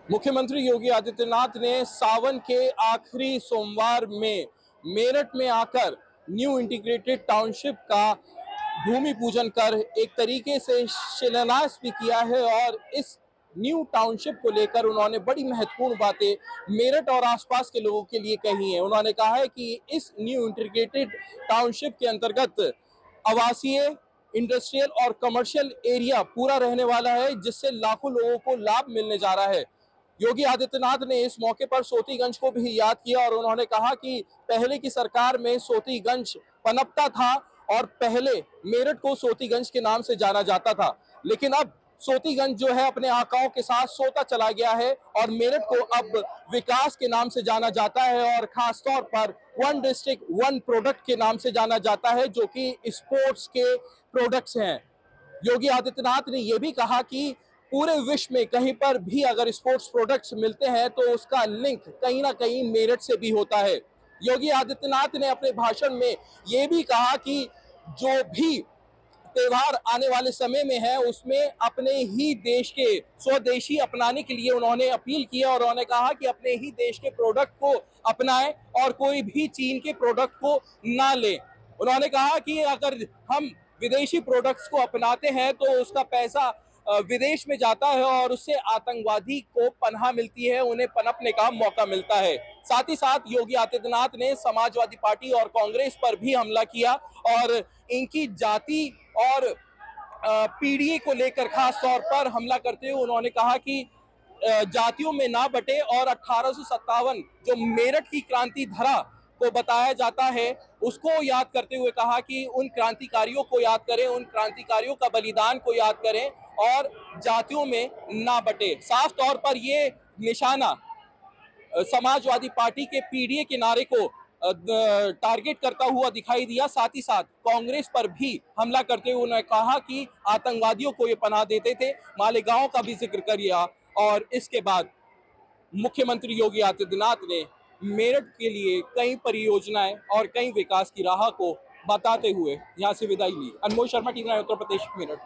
मुख्यमंत्री योगी आदित्यनाथ ने सावन के आखिरी सोमवार में मेरठ में आकर न्यू इंटीग्रेटेड टाउनशिप का भूमि पूजन कर एक तरीके से शिलान्यास भी किया है और इस न्यू टाउनशिप को लेकर उन्होंने बड़ी महत्वपूर्ण बातें मेरठ और आसपास के लोगों के लिए कही हैं। उन्होंने कहा है कि इस न्यू इंटीग्रेटेड टाउनशिप के अंतर्गत आवासीय, इंडस्ट्रियल और कमर्शियल एरिया पूरा रहने वाला है, जिससे लाखों लोगों को लाभ मिलने जा रहा है। योगी आदित्यनाथ ने इस मौके पर सोतीगंज को भी याद किया और उन्होंने कहा कि पहले की सरकार में सोतीगंज पनपता था और पहले मेरठ को सोतीगंज के नाम से जाना जाता था, लेकिन अब सोतीगंज जो है अपने आकाओं के साथ सोता चला गया है और मेरठ को अब विकास के नाम से जाना जाता है और खास तौर पर वन डिस्ट्रिक्ट वन प्रोडक्ट के नाम से जाना जाता है, जो कि स्पोर्ट्स के प्रोडक्ट्स हैं। योगी आदित्यनाथ ने यह भी कहा कि पूरे विश्व में कहीं पर भी अगर स्पोर्ट्स प्रोडक्ट्स मिलते हैं तो उसका लिंक कहीं ना कहीं मेरठ से भी होता है। योगी आदित्यनाथ ने अपने भाषण में यह भी कहा कि जो भी त्योहार आने वाले समय में है उसमें अपने ही देश के स्वदेशी अपनाने के लिए उन्होंने अपील की और उन्होंने कहा कि अपने ही देश के प्रोडक्ट को अपनाएं और कोई भी चीन के प्रोडक्ट को ना लें। उन्होंने कहा कि अगर हम विदेशी प्रोडक्ट्स को अपनाते हैं तो उसका पैसा विदेश में जाता है और उससे आतंकवादी को पनाह मिलती है, उन्हें पनपने का मौका मिलता है। साथ ही साथ योगी आदित्यनाथ ने समाजवादी पार्टी और कांग्रेस पर भी हमला किया और इनकी जाति और पीढ़ी को लेकर खास तौर पर हमला करते हुए उन्होंने कहा कि जातियों में ना बटे और 1857 जो मेरठ की क्रांति धरा को बताया जाता है उसको याद करते हुए कहा कि उन क्रांतिकारियों को याद करें, उन क्रांतिकारियों का बलिदान को याद करें और जातियों में ना बटे। साफ तौर पर ये निशाना समाजवादी पार्टी के पीडीए के नारे को टारगेट करता हुआ दिखाई दिया। साथ ही साथ कांग्रेस पर भी हमला करते हुए उन्होंने कहा कि आतंकवादियों को ये पनाह देते थे। मालेगांव का भी जिक्र किया और इसके बाद मुख्यमंत्री योगी आदित्यनाथ ने मेरठ के लिए कई परियोजनाएं और कई विकास की राह को बताते हुए यहां से विदाई ली। अनमोल शर्मा, टीवी 9 उत्तर प्रदेश, मेरठ।